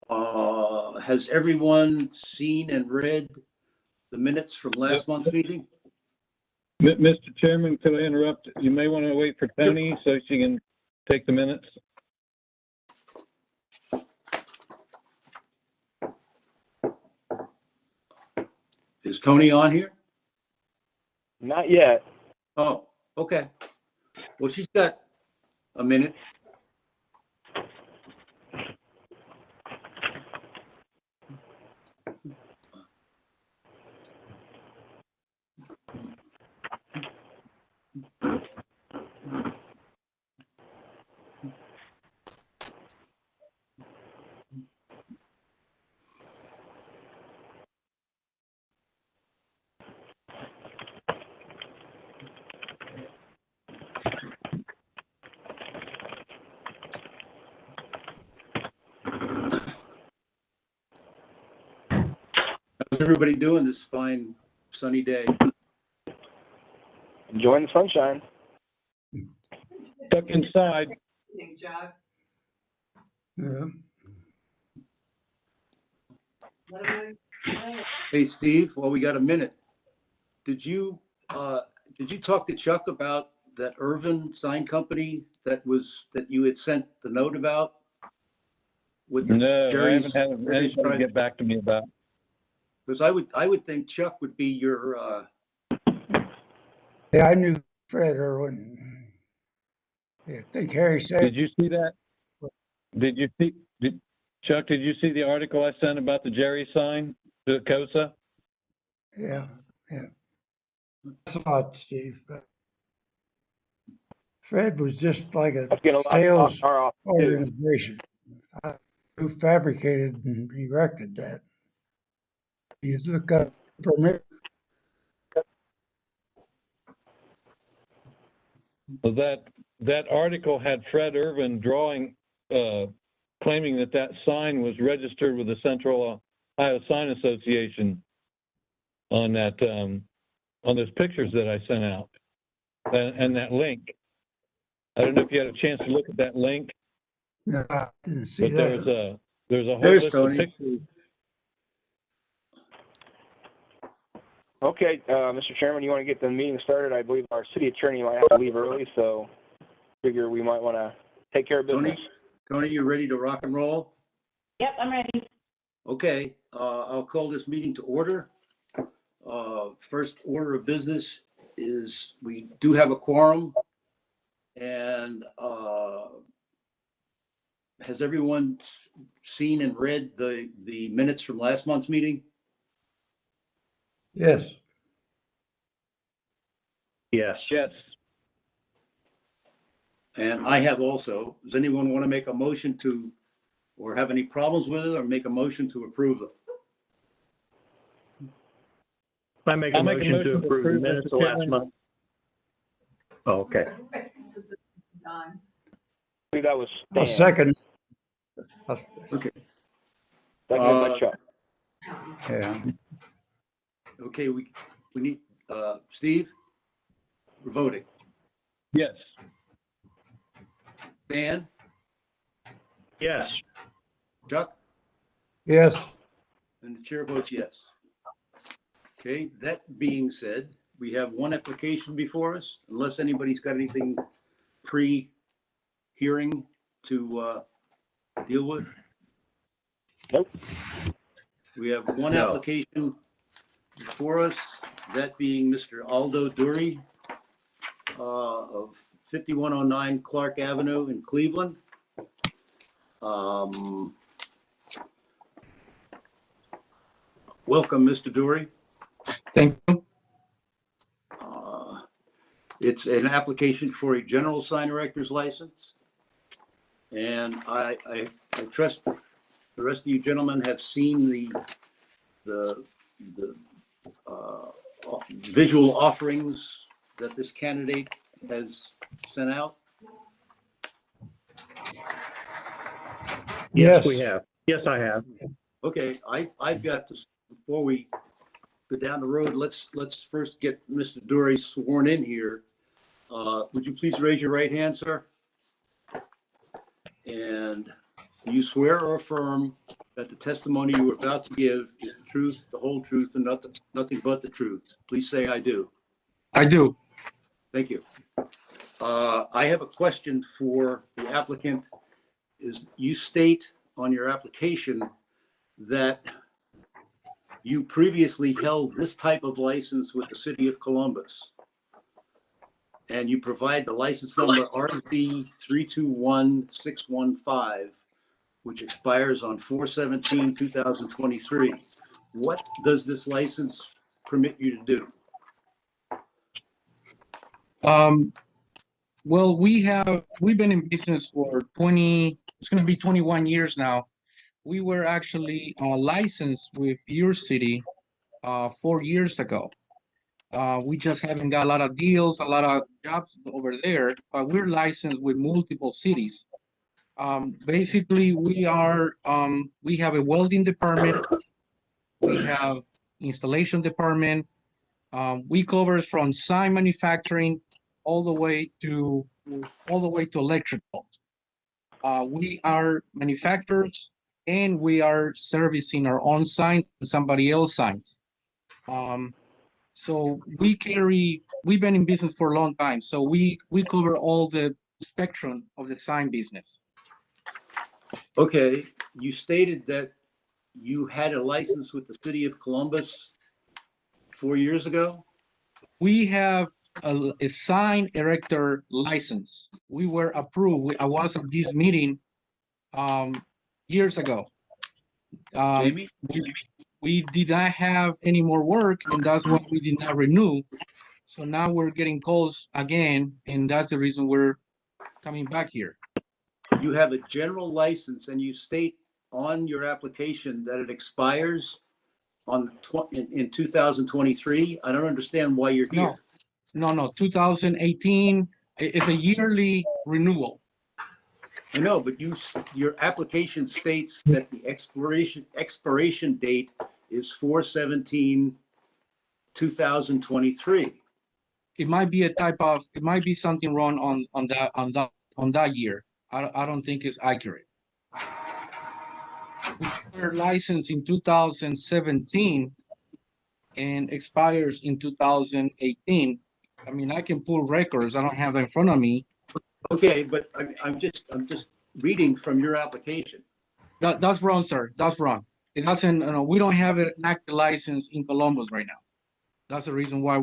Has everyone seen and read the minutes from last month's meeting? Mr. Chairman, could I interrupt? You may want to wait for Tony so she can take the minutes. Is Tony on here? Not yet. Oh, okay. Well, she's got a minute. How's everybody doing this fine sunny day? Enjoying the sunshine. Stuck inside. Yeah. Hey, Steve, well, we got a minute. Did you talk to Chuck about that Irvin sign company that you had sent the note about? With the No, Jerry's, I haven't had anybody get back to me about. because I would think Chuck would be your Yeah, I knew Fred Irwin. Yeah, I think Harry said. Did you see that? Chuck, did you see the article I sent about the Jerry sign, the COSA? Yeah. I saw it, Steve. But Fred was just like a sales organization who fabricated and erected that. You look up permit. Well, that article had Fred Irvin drawing, claiming that sign was registered with the Central Ohio Sign Association on that on those pictures that I sent out and that link. I don't know if you had a chance to look at that link. No, I didn't see but that. there's a whole There's list Tony. of pictures. Okay, Mr. Chairman, you want to get the meeting started? I believe our city attorney might have to leave early, so figure we might want to take care of business. Tony, you ready to rock and roll? Yep, I'm ready. Okay, I'll call this meeting to order. First order of business is we do have a quorum, and has everyone seen and read the minutes from last month's meeting? Yes. Yes. And I have also. Does anyone want to make a motion to, or have any problems with it, or make a motion to approve them? I make a motion to approve the minutes of last month. Oh, okay. I believe that was Stan. A second. Okay. Seconded by Chuck. Yeah. Okay, we need, Steve, we're voting. Yes. Dan, Yes. Chuck, Yes. and the chair votes yes. Okay, that being said, we have one application before us, unless anybody's got anything pre-hearing to deal with. Nope. We have one No. application before us, that being Mr. Aldo Dury of 5109 Clark Avenue in Cleveland. Welcome, Mr. Dury. Thank you. It's an application for a general sign erector's license. And I trust the rest of you gentlemen have seen the visual offerings that this candidate has sent out. Yes. We have. Yes, I have. Okay, I've got this, before we go down the road, let's first get Mr. Dury sworn in here. Would you please raise your right hand, sir? And do you swear or affirm that the testimony you are about to give is the truth, the whole truth, and nothing but the truth? Please say I do. I do. Thank you. I have a question for the applicant. You state on your application that you previously held this type of license with the city of Columbus, and you provide the license number RZ321615, which expires on 4/17/2023. What does this license permit you to do? Well, we've been in business for it's going to be 21 years now. We were actually licensed with your city 4 years ago. We just haven't got a lot of deals, a lot of jobs over there, but we're licensed with multiple cities. Basically, we have a welding department, we have installation department. We cover from sign manufacturing all the way to electrical. We are manufacturers and we are servicing our own signs and somebody else's signs. So we've been in business for a long time. So we cover all the spectrum of the sign business. Okay, you stated that you had a license with the city of Columbus 4 years ago? We have a sign erector license. We were approved. I was at this meeting years ago. Jamie? We did not have any more work, and that's why we did not renew. So now we're getting calls again, and that's the reason we're coming back here. You have a general license, and you state on your application that it expires in 2023. I don't understand why you're here. No, 2018. It's a yearly renewal. I know, but your application states that the expiration date is 4/17/2023. It might be it might be something wrong on that year. I don't think it's accurate. We were licensed in 2017 and expires in 2018. I mean, I can pull records. I don't have them in front of me. Okay, but I'm just reading from your application. That's wrong, sir. That's wrong. It doesn't. We don't have an active license in Columbus right now. That's the reason why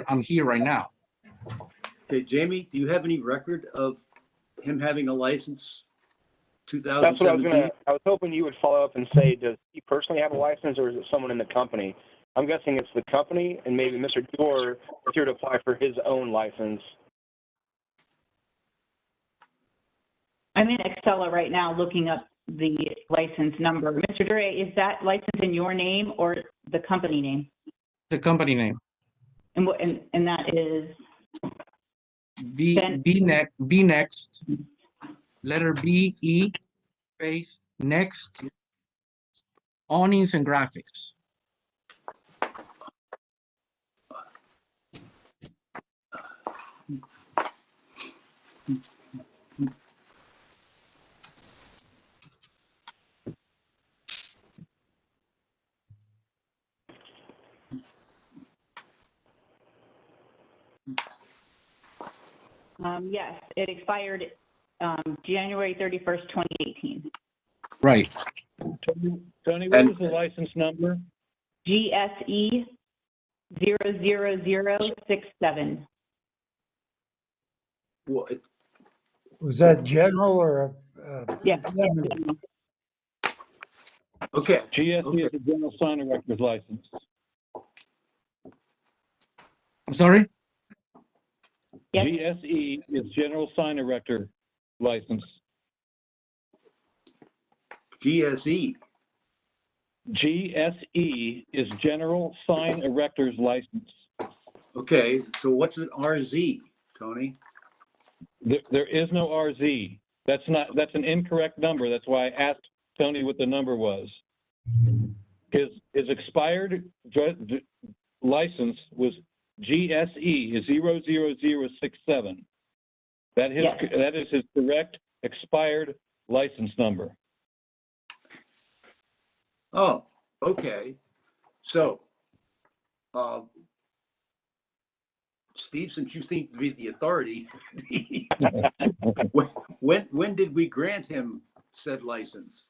I'm here right now. Okay, Jamie, do you have any record of him having a license? 2017. That's what I was hoping you would follow up and say, does he personally have a license, or is it someone in the company? I'm guessing it's the company, and maybe Mr. Dorr is here to apply for his own license. I'm in Excella right now looking up the license number. Mr. Dure, is that license in your name or the company name? The company name. And that is? B next, letter B, E, space, next, awnings and graphics. Yes, it expired January 31st, 2018. Right. Tony, what was the license number? GSE 00067. Well, Was that general or? Yes. okay. GSE is the general sign erector's license. I'm sorry? Yes. GSE is general sign erector license. GSE. GSE is general sign erector's license. Okay, so what's an RZ, Tony? There is no RZ. That's an incorrect number. That's why I asked Tony what the number was. His expired license was GSE is 00067. That is his correct expired license number. Oh, okay. So, Steve, since you seem to be the authority, when did we grant him said license?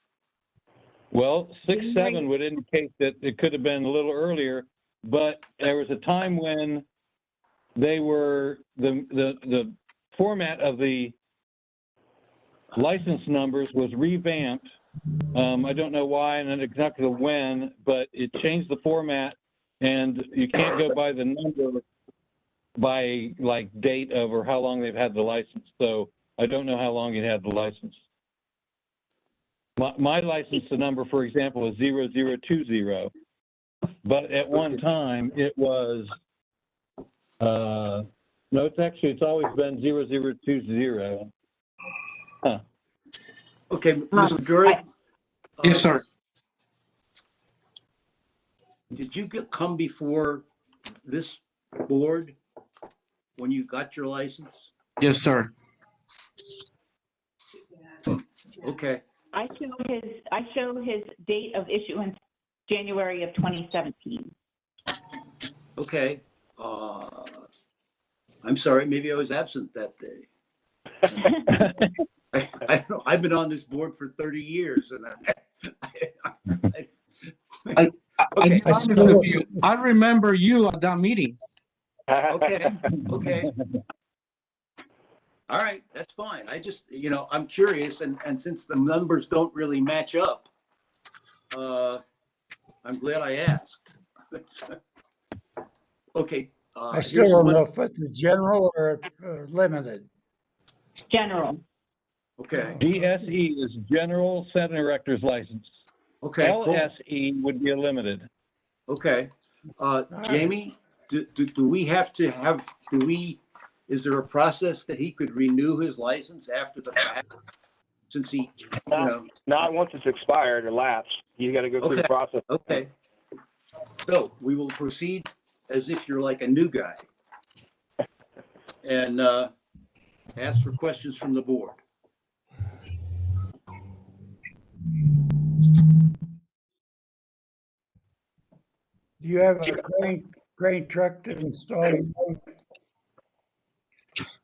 Well, 6-7 would indicate that it could have been a little earlier, but there was a time when they were the format of the license numbers was revamped. I don't know why and exactly when, but it changed the format, and you can't go by the number by like date of or how long they've had the license. So I don't know how long it had the license. My license number, for example, is 0020, but at one time it was, no, it's always been 0020. Huh. Okay, Mr. Drury? Yes, sir. Did you come before this board when you got your license? Yes, sir. Okay, I show his date of issuance, January of 2017. okay. I'm sorry, maybe I was absent that day. I don't know, I've been on this board for 30 years and okay. I remember you at that meeting. Okay. All right, that's fine. I just, I'm curious, and since the numbers don't really match up, I'm glad I asked. Okay. I still don't know if it's a general or limited. General. Okay. DSE is General Set and Erectors License. Okay. LSE would be a limited. Okay. Jamie, do we have to have, is there a process that he could renew his license after the fact? Since he, Not once it's expired or lapsed. You got to go through the process. Okay. So we will proceed as if you're like a new guy and ask for questions from the board. Do you have a crane truck to install?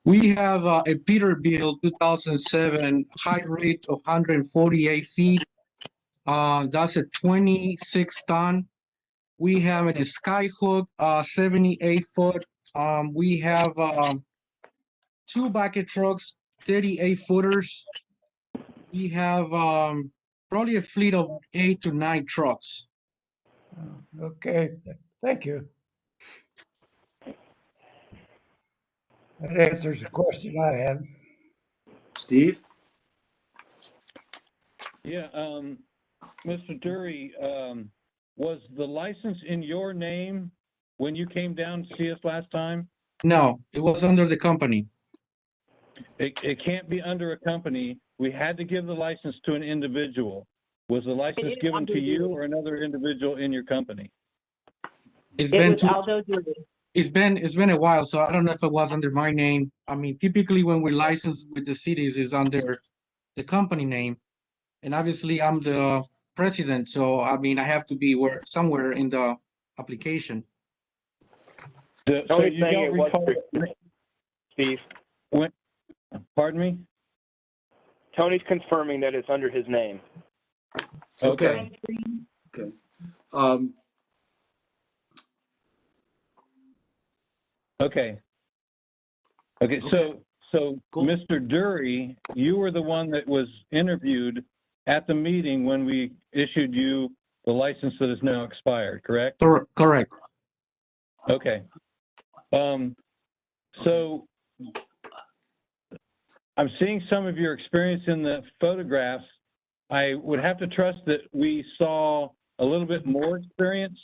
We have a Peterbilt 2007 height rate of 148 feet. That's a 26 ton. We have a Skyhook 78 foot. We have 2 bucket trucks, 38 footers. We have probably a fleet of 8 to 9 trucks. Okay, thank you. That answers the question I had. Steve? Yeah, Mr. Dury, was the license in your name when you came down to see us last time? No, it was under the company. It can't be under a company. We had to give the license to an individual. Was the license given to you or another individual in your company? It's been a while, so I don't know if it was under my name. I mean, typically when we license with the cities is under the company name. And obviously I'm the president, so I mean, I have to be somewhere in the application. So you don't recall, Steve? Pardon me? Tony's confirming that it's under his name. Okay. Okay. Okay. So cool. Mr. Dury, you were the one that was interviewed at the meeting when we issued you the license that is now expired, correct? Correct. Okay. So I'm seeing some of your experience in the photographs. I would have to trust that we saw a little bit more experience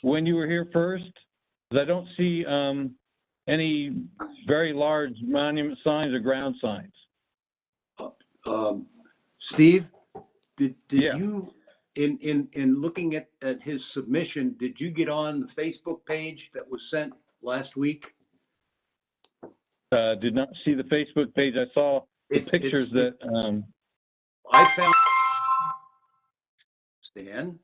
when you were here first, because I don't see any very large monument signs or ground signs. Steve, did you, in looking at his submission, did you get on the Facebook page that was sent last week? Did not see the Facebook page. I saw the pictures that I found. Stan?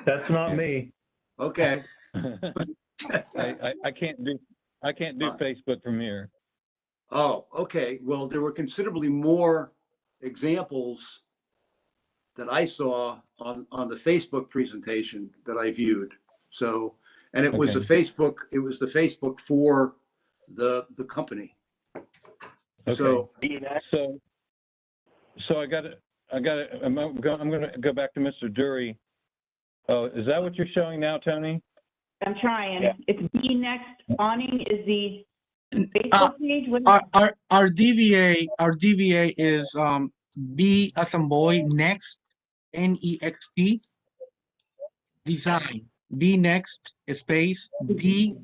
That's not me. Okay. I can't do Facebook from here. Oh, okay. Well, there were considerably more examples that I saw on the Facebook presentation that I viewed. So, and it was Okay. the Facebook for the company. Okay. So, So I'm going to go back to Mr. Dury. Oh, is that what you're showing now, Tony? I'm trying. Yeah. It's B next awning is the Facebook page. What is Our DVA is B as in boy next, NEXT, design. B next space D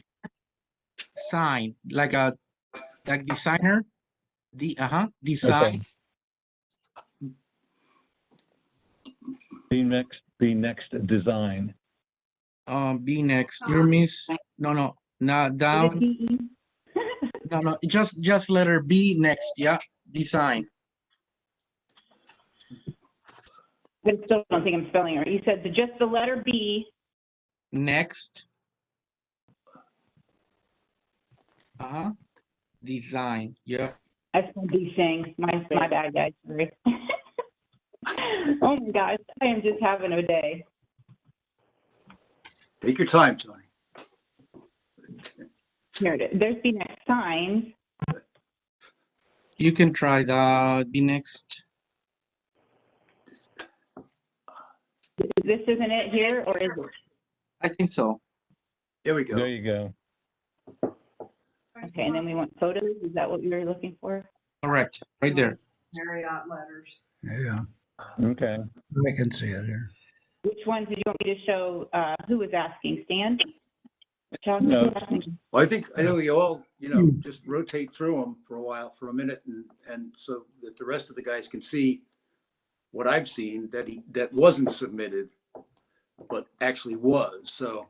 sign, like designer. Design. The next design. B next. You miss? No, not down. DE? No, just letter B next. Yeah, design. I still don't think I'm spelling it right. You said just the letter B. Next. Design. Yeah. I spelled B saying my bad, guys. Sorry. Oh my gosh, I am just having a day. take your time, Tony. Here it is. There's B next signs. You can try the B next. This isn't it here, or is it? I think so. There we go. There you go. Okay, and then we want photos. Is that what you were looking for? Correct. Right there. Marriott letters. Yeah, Okay. I can see it here. Which ones did you want me to show? Who was asking? Stan? Chuck? No. Well, I think we all, just rotate through them for a while, for a minute, and so that the rest of the guys can see what I've seen that wasn't submitted, but actually was. So.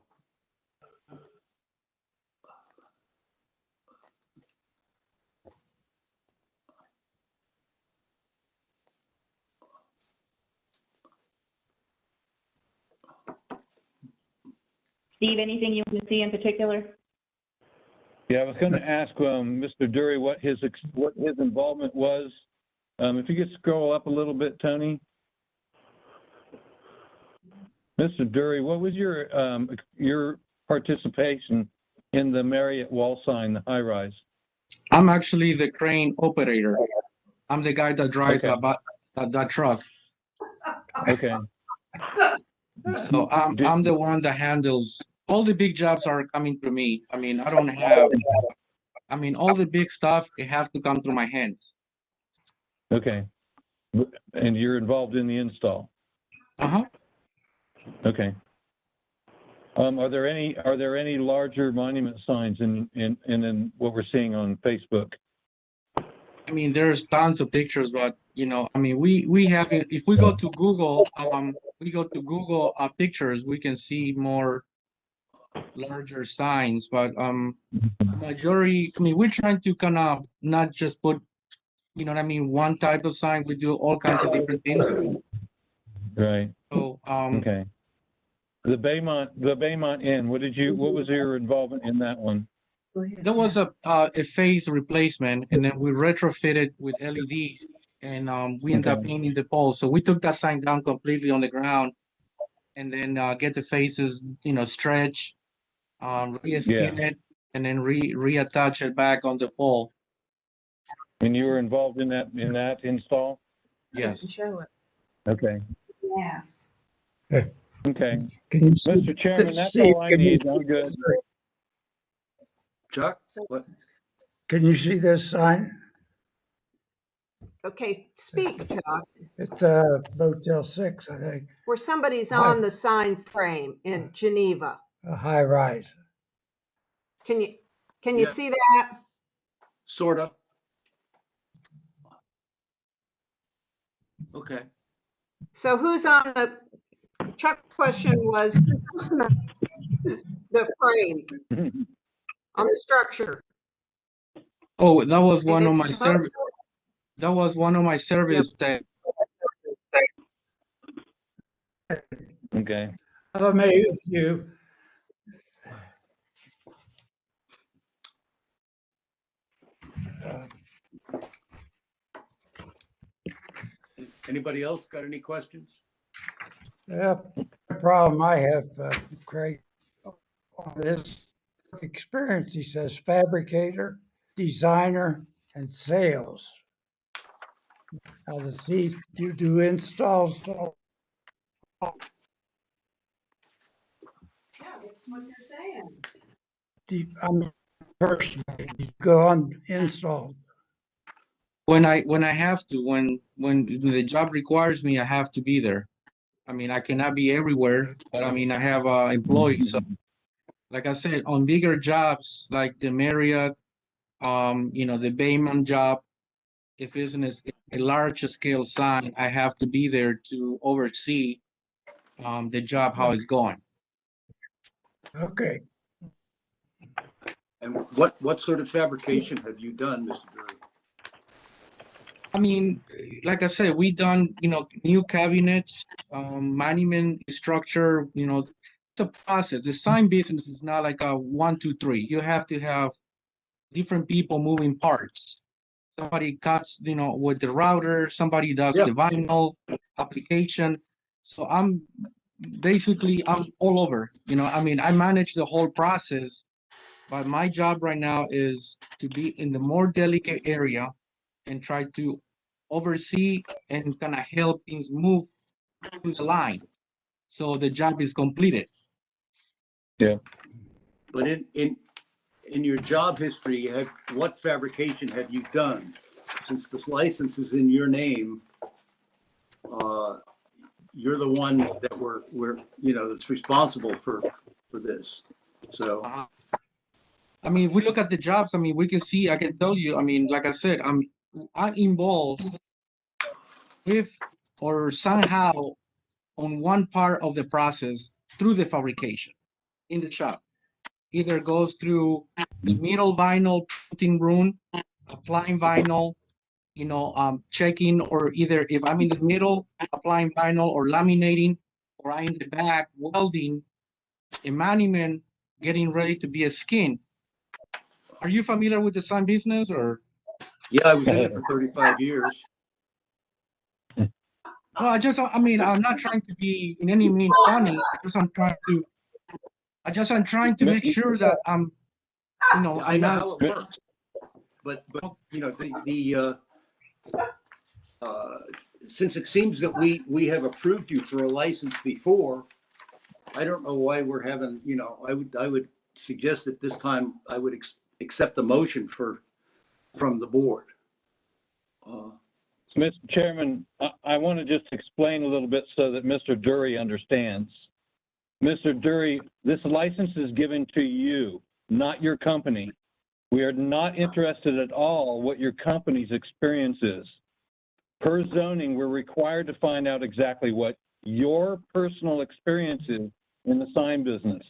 Steve, anything you want to see in particular? Yeah, I was going to ask Mr. Dury what his involvement was. If you could scroll up a little bit, Tony. Mr. Dury, what was your participation in the Marriott wall sign, the high rise? I'm actually the crane operator. I'm the guy that drives Okay. that truck. Okay. So I'm the one that handles all the big jobs are coming through me. I mean, I don't have. I mean, all the big stuff it have to come through my hands. Okay. And you're involved in the install. Okay. Are there any larger monument signs in what we're seing on Facebook? I mean, there's tons of pictures, but I mean, we have if we go to Google, pictures, we can see more larger signs, but majority. I mean, we're trying to kind of not just put, one type of sign. We do all kinds of different things. Right. So okay. The Baymont Inn. What was your involvement in that one? There was a phase replacement, and then we retrofitted with LEDs, and we ended up painting the poles. So we took that sign down completely on the ground, and then get the faces, stretch, re-skin it, and then reattach it back on the pole. And you were involved in that install? Yes. Show it. Okay. Yes. Okay. Can you see, Mr. Chairman, that's Steve, all I need. I'm good. Chuck, what? Can you see this sign? Okay, speak, Chuck. It's Motel 6, I think, Where somebody's on the sign frame in Geneva. a high rise. Can you Yeah. see that? Sorta. Okay. So who's on the, Chuck's question was, who's on the frame on the structure? Oh, that was one of my It's service. That was one of my service that. Okay. If I may, with you, Anybody else got any questions? the problem I have, Craig, on this experience, he says fabricator, designer, and sales. Now, to see you do installs. Yeah, that's what you're saying. I mean, personally, you go on install. When I have to, when the job requires me, I have to be there. I mean, I cannot be everywhere, but I mean, I have employees. So, like I said, on bigger jobs like the Marriott, the Bayman job, if it's a large scale sign, I have to be there to oversee the job, how it's going. Okay. And what sort of fabrication have you done, Mr. Drury? I mean, like I said, we done, new cabinets, monument structure, it's a process. The sign business is not like a 1, 2, 3. You have to have different people moving parts. Somebody cuts, with the router, somebody does Yeah. the vinyl application. So I'm all over, I mean, I manage the whole process, but my job right now is to be in the more delicate area and try to oversee and kind of help things move to the line so the job is completed. Yeah. But in your job history, what fabrication have you done? Since this license is in your name, you're the one that we're that's responsible for this. So I mean, if we look at the jobs, I mean, we can see, I can tell you, I mean, like I said, I'm involved with or somehow on one part of the process through the fabrication in the shop. Either goes through the middle vinyl printing room, applying vinyl, checking, or either if I'm in the middle, applying vinyl or laminating, or I'm in the back welding a monument, getting ready to be a skin. Are you familiar with the sign business or? yeah, I was in it for 35 years. No, I mean, I'm not trying to be in any means funny. I'm trying to make sure that I'm, I I'm know not. how it works, but since it seems that we have approved you for a license before, I don't know why we're having, I would suggest that this time I would accept the motion from the board. Mr. Chairman, I want to just explain a little bit so that Mr. Dury understands. Mr. Dury, this license is given to you, not your company. We are not interested at all what your company's experience is. Per zoning, we're required to find out exactly what your personal experience is in the sign business,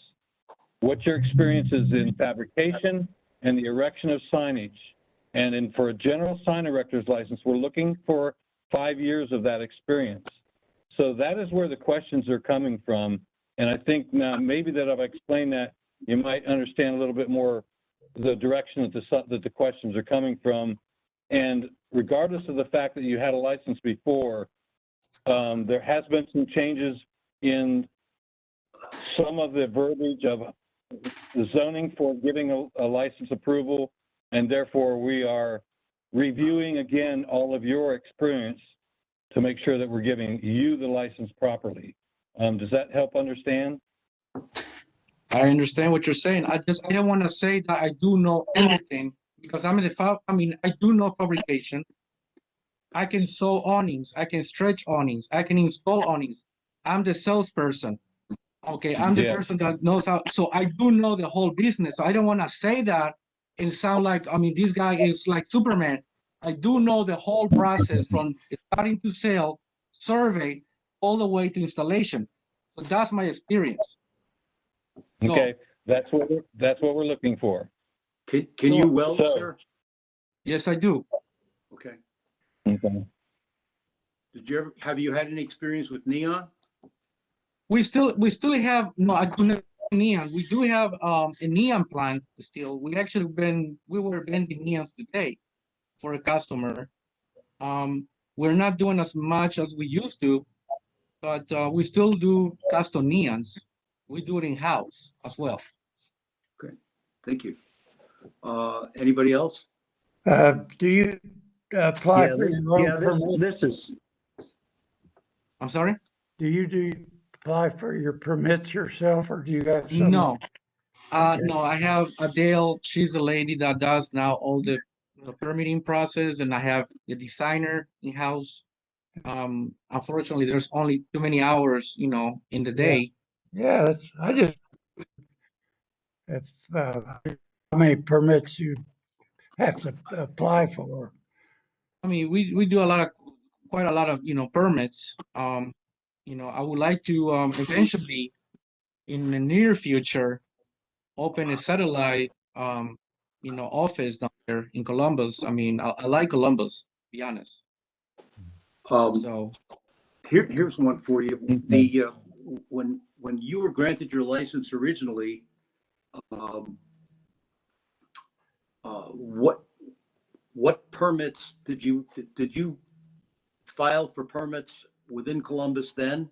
what your experience is in fabrication and the erection of signage. And for a general sign erector's license, we're looking for 5 years of that experience. So that is where the questions are coming from. And I think now maybe that if I explain that, you might understand a little bit more the direction that the questions are coming from. And regardless of the fact that you had a license before, there has been some changes in some of the verbiage of the zoning for giving a license approval, and therefore we are reviewing again all of your experience to make sure that we're giving you the license properly. Does that help understand? I understand what you're saying. I don't want to say that I do know everything because I do know fabrication. I can sew awnings, I can stretch awnings, I can install awnings. I'm the salesperson. Okay, I'm the person that knows how. So I do know the whole business. So I don't want to say that and sound like, this guy is like Superman. I do know the whole process from starting to sell, survey, all the way to installation. So that's my experience. Okay, that's what we're looking for. Can you weld, sir? Yes, I do. Okay. Have you had any experience with neon? We still have, no, I do not neon. We do have a neon plant still. We were vending neons today for a customer. We're not doing as much as we used to, but we still do custom neons. We do it in-house as well. Okay, thank you. Anybody else? Do you apply Yeah, for your own permit? this is, I'm sorry? Do you apply for your permits yourself, or do you have someone? No. Okay. No, I have Adele. She's the lady that does now all the permitting process, and I have the designer in-house. Unfortunately, there's only too many hours, in the day. Yeah, if, how many permits you have to apply for? I mean, we do quite a lot of, permits. I would like to eventually, in the near future, open a satellite, office down there in Columbus. I mean, I like Columbus, to be honest. So Here's one for you. The when you were granted your license originally, what permits did you file for permits within Columbus then?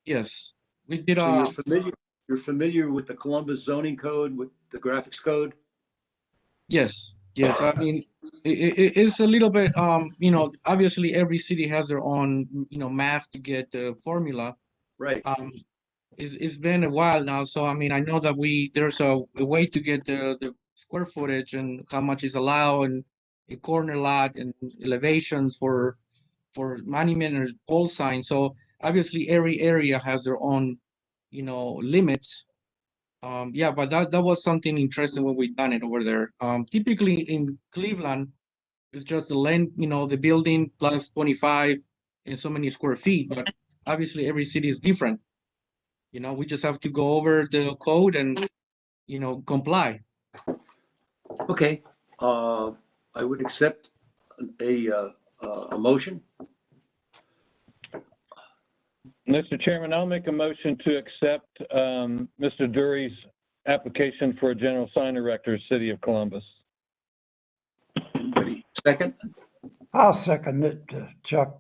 yes, we did. So you're familiar with the Columbus zoning code, with the graphics code? Yes, yes. I mean, it's a little bit, obviously every city has their own, math to get the formula. Right. It's been a while now, so I mean, I know that there's a way to get the square footage and how much is allowed, and a corner lot and elevations for monument or pole sign. So obviously every area has their own, limits. Yeah, but that was something interesting when we done it over there. Typically in Cleveland, it's just the length, the building plus 25 and so many square feet. But obviously every city is different. We just have to go over the code and, comply. Okay. I would accept a motion. Mr. Chairman, I'll make a motion to accept Mr. Dury's application for a general sign erector, City of Columbus. Anybody second? I'll second it, Chuck.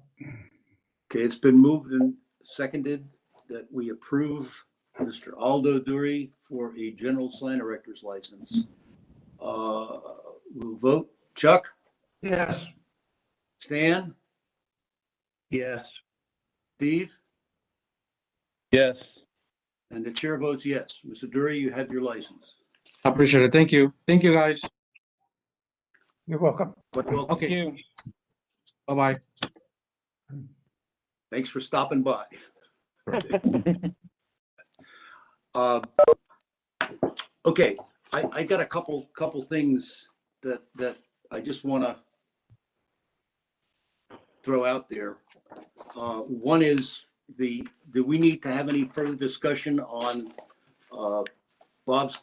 Okay, it's been moved and seconded that we approve Mr. Aldo Dury for a general sign erector's license. We'll vote. Chuck? Yes. Stan? yes. Steve? Yes. And the chair votes yes. Mr. Dury, you have your license. I appreciate it. Thank you. Thank you, guys. You're welcome. Okay. Thank you. Bye-bye. Thanks for stopping by. Okay, I got a couple things that I just want to throw out there. One is do we need to have any further discussion on Bob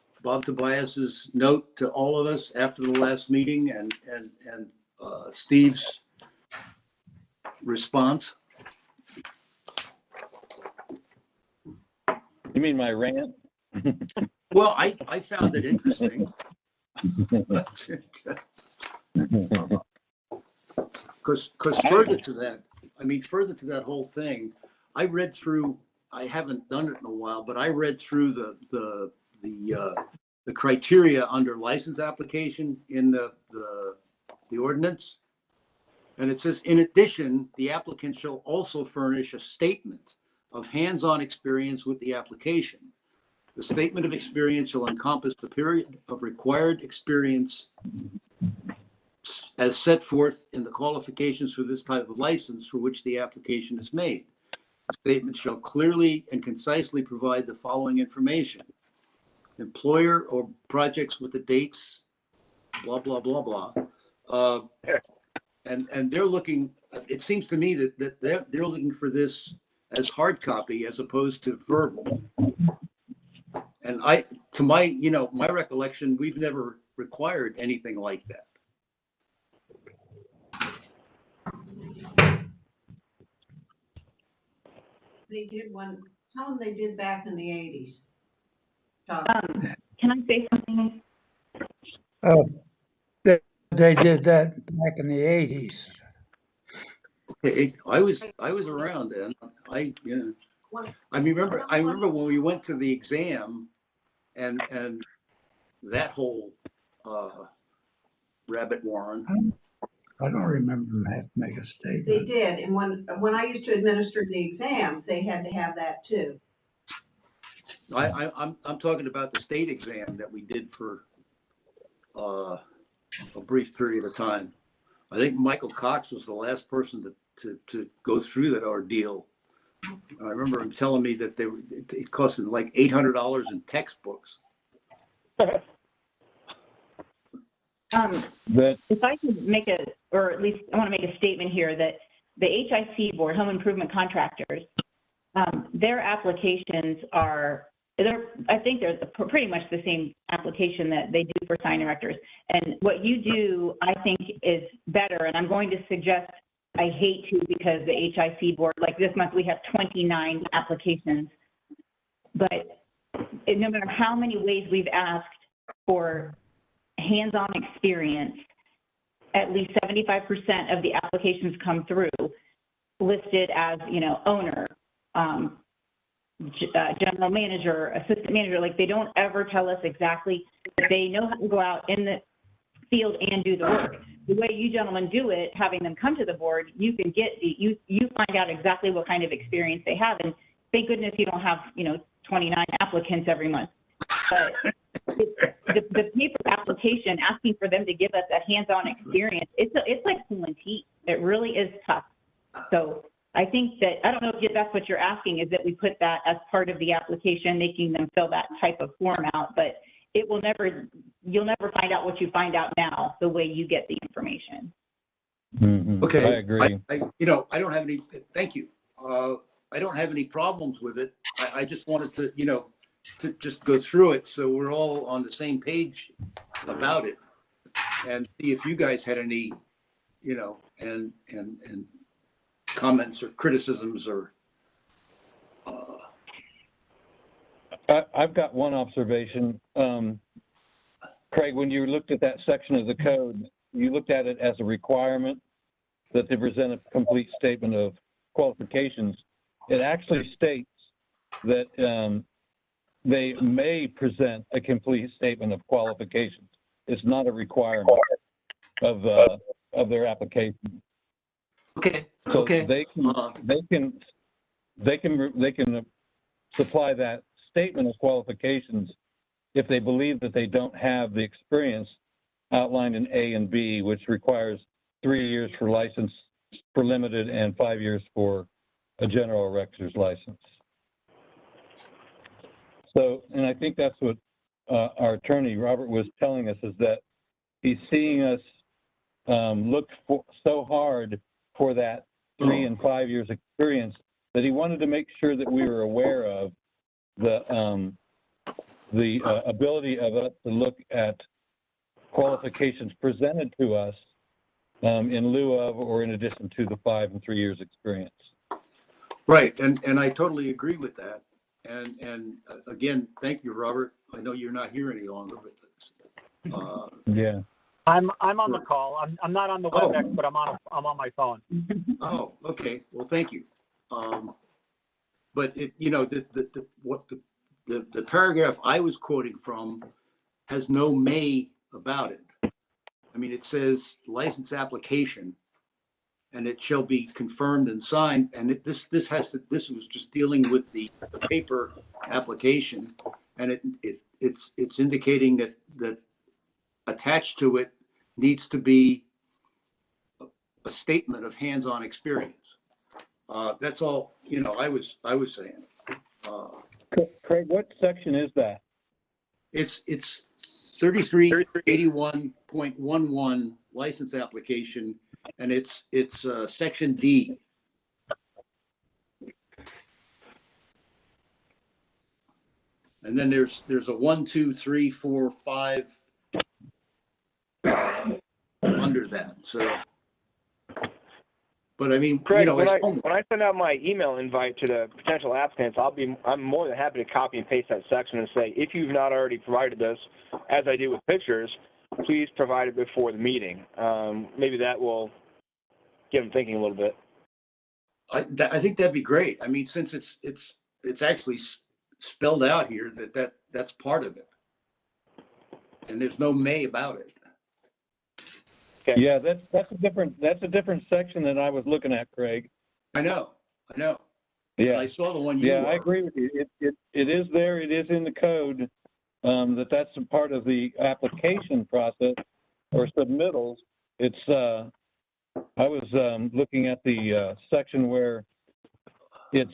Tobias's note to all of us after the last meeting and Steve's response? You mean my rant? Well, I found it interesting. Because further to that whole thing, I read through. I haven't done it in a while, but I read through the criteria under license application in the ordinance, and it says, in addition, the applicant shall also furnish a statement of hands-on experience with the application. The statement of experience shall encompass the period of required experience as set forth in the qualifications for this type of license for which the application is made. The statement shall clearly and concisely provide the following information: employer or projects with the dates, blah, blah, blah, blah. And they're looking, it seems to me that they're looking for this as hard copy as opposed to verbal. And to my recollection, we've never required anything like that. They did one Tell them they did back in the 80s. Can I say something? They did that back in the 80s. Hey, I was around then. I remember when we went to the exam and that whole rabbit warren. I don't remember them having to make a statement. They did, and when I used to administer the exams, they had to have that too. I'm talking about the state exam that we did for a brief period of time. I think Michael Cox was the last person to go through that ordeal. I remember him telling me that it cost him like $800 in textbooks. If I could make or at least I want to make a statement here that the HIC board, home improvement contractors, their applications I think they're pretty much the same application that they do for sign erectors. And what you do, I think, is better. And I'm going to suggest, I hate to, because the HIC board, like this month, we have 29 applications. But no matter how many ways we've asked for hands-on experience, at least 75% of the applications come through listed as, owner, general manager, assistant manager. Like, they don't ever tell us exactly, but they know how to go out in the field and do the work. The way you gentlemen do it, having them come to the board, you can get you find out exactly what kind of experience they have, and thank goodness you don't have 29 applicants every month. But the paper application asking for them to give us a hands-on experience, it's like pulling teeth. It really is tough. So I think that, I don't know if that's what you're asking, is that we put that as part of the application, making them fill that type of form out, but you'll never find out what you find out now the way you get the information. Mm-hmm. Okay. I agree. I don't have any, thank you. I don't have any problems with it. I just wanted to just go through it so we're all on the same page about it and see if you guys had any, and comments or criticisms or. I've got one observation. Craig, when you looked at that section of the code, you looked at it as a requirement that they present a complete statement of qualifications. It actually states that they may present a complete statement of qualifications. It's not a requirement of their application. Okay. So okay. they can supply that statement of qualifications if they believe that they don't have the experience outlined in A and B, which requires 3 years for license for limited and 5 years for a general erector's license. So, and I think that's what our attorney, Robert, was telling us, is that he's seeing us look so hard for that 3 and 5 years experience that he wanted to make sure that we were aware of the ability of us to look at qualifications presented to us in lieu of or in addition to the 5 and 3 years experience. Right, and I totally agree with that. And again, thank you, Robert. I know you're not here any longer, but yeah, I'm on the call. I'm not on the WebEx, but I'm on my phone. Oh, okay. Well, thank you. But the paragraph I was quoting from has no may about it. I mean, it says license application, and it shall be confirmed and signed. And this was just dealing with the paper application, and it's indicating that attached to it needs to be a statement of hands-on experience. That's all, I was saying. Craig, what section is that? It's 3381.11 license application, and it's section D. And then there's a 1, 2, 3, 4, 5 under that. So But I mean, Craig, you know, when it's I send out my email invite to the potential applicants, I'm more than happy to copy and paste that section and say, if you've not already provided this, as I do with pictures, please provide it before the meeting. Maybe that will get them thinking a little bit. I think that'd be great. I mean, since it's actually spelled out here that's part of it, and there's no may about it. Okay. Yeah, that's a different section than I was looking at, Craig. I know. Yeah, And I saw the one you yeah, were. I agree with you. It is there. It is in the code that's a part of the application process or submittals. It's I was looking at the section where it's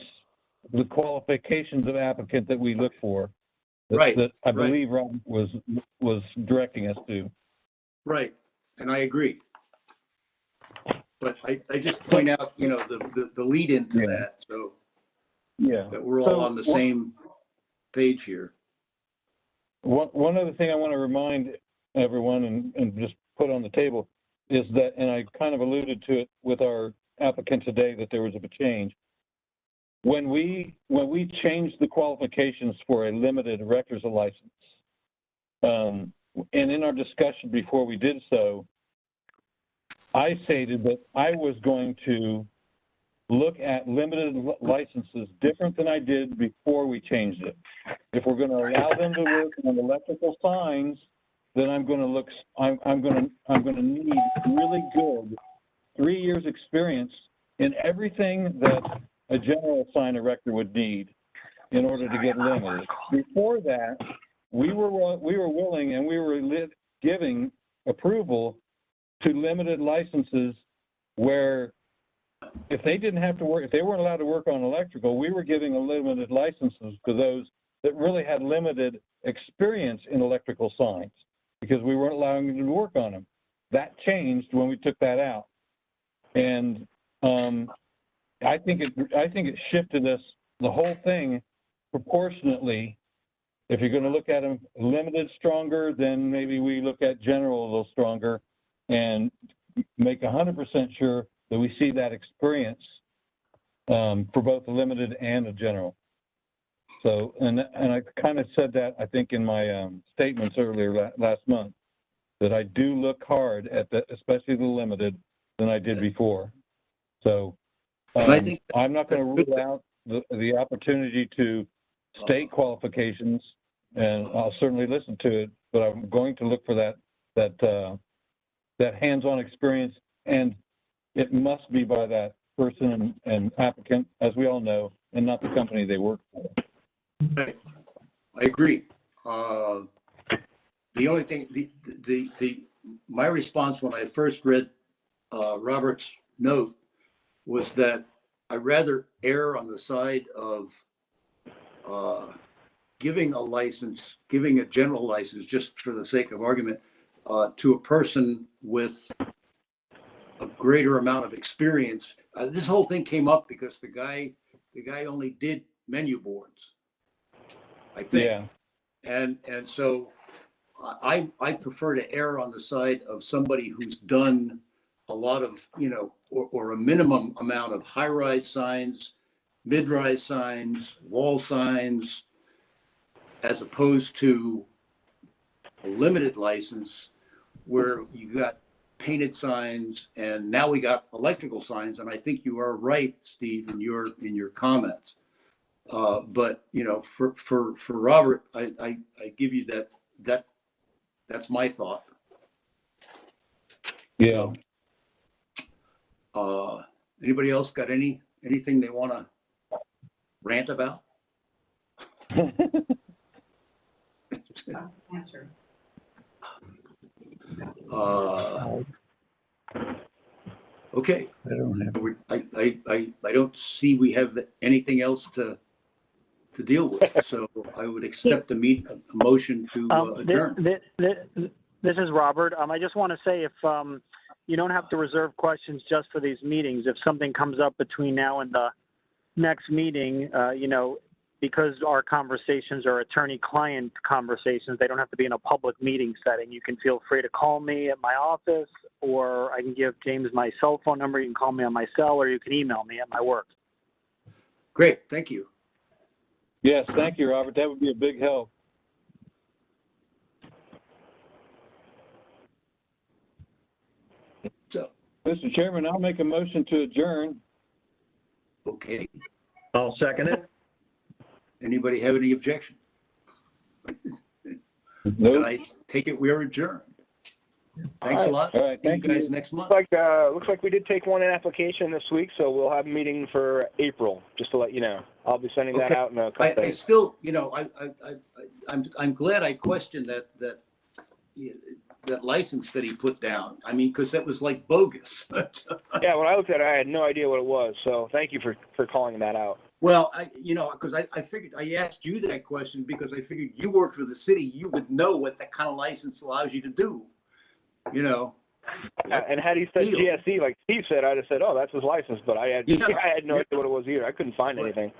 the qualifications of applicant that we look for. That I believe Rob was directing us to. Right, and I agree. But I just point out, you know, the lead into that, so that we're all on the same page here. One other thing I want to remind everyone and just put on the table is that, and I kind of alluded to it with our applicant today, that there was a change. When we changed the qualifications for a limited erectors license, and in our discussion before we did so, I stated that I was going to look at limited licenses different than I did before we changed it. If we're going to allow them to work on electrical signs, then I'm going to need really good 3 years experience in everything that a general sign erector would need in order to get limited. Before that, we were willing and we were giving approval to limited licenses where if they didn't have to work, if they weren't allowed to work on electrical, we were giving a limited licenses to those that really had limited experience in electrical signs because we weren't allowing them to work on them. That changed when we took that out. And I think it shifted us, the whole thing, proportionately. If you're going to look at them limited stronger, then maybe we look at general a little stronger and make 100% sure that we see that experience for both the limited and the general. So, and I kind of said that, I think, in my statements earlier last month, that I do look hard at especially the limited, than I did before. So I'm not going to rule out the opportunity to state qualifications, and I'll certainly listen to it, but I'm going to look for that hands-on experience, and it must be by that person and applicant, as we all know, and not the company they work for. Right. I agree. The only thing, my response when I first read Robert's note was that I'd rather err on the side of giving a license, giving a general license, just for the sake of argument, to a person with a greater amount of experience. This whole thing came up because the guy only did menu boards, I think. Yeah. And so I prefer to err on the side of somebody who's done a lot of, you know, or a minimum amount of high-rise signs, mid-rise signs, wall signs, as opposed to a limited license where you got painted signs and now we got electrical signs. And I think you are right, Steve, in your comments. But you know, for Robert, I give you that's my thought. Yeah. So, anybody else got anything they want to rant about? Answer. Okay. I don't have. I don't see we have anything else to deal with. So I would accept a motion to adjourn. This is Robert. I just want to say if you don't have to reserve questions just for these meetings. If something comes up between now and the next meeting, you know, because our conversations are attorney-client conversations, they don't have to be in a public meeting setting. You can feel free to call me at my office, or I can give James my cell phone number. You can call me on my cell, or you can email me at my work. Great, thank you. Yes, thank you, Robert. That would be a big help. So, Mr. Chairman, I'll make a motion to adjourn. okay. I'll second it. Anybody have any objection? Nope. Then I take it we are adjourned. Thanks a lot. All right, See you thank guys you. next month. Looks like we did take one application this week, so we'll have a meeting for April, just to let you know. I'll be sending that Okay. out in a couple I days. still, I'm glad I questioned that license that he put down. I mean, because that was like bogus. Yeah, when I looked at it, I had no idea what it was, so thank you for calling that out. Well, because I figured, I asked you that question because I figured you worked for the city, you would know what that kind of license allows you to do, And had he said GSE, like Steve said, I'd have said, oh, that's his license, but I had no idea what it was either. I couldn't find anything.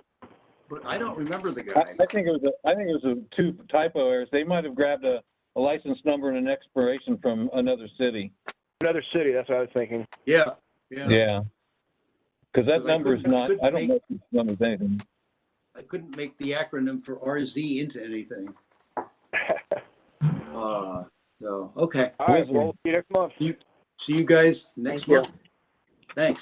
But I don't remember the guy. I think it was two typo errors. They might have grabbed a license number and an expiration from another city. Another city, that's what I was thinking. Yeah. Because that number is not, I don't know if this number is anything. I couldn't make the acronym for RZ into anything. So, okay. All right, well, we'll see you next month. See you guys next month. Thanks.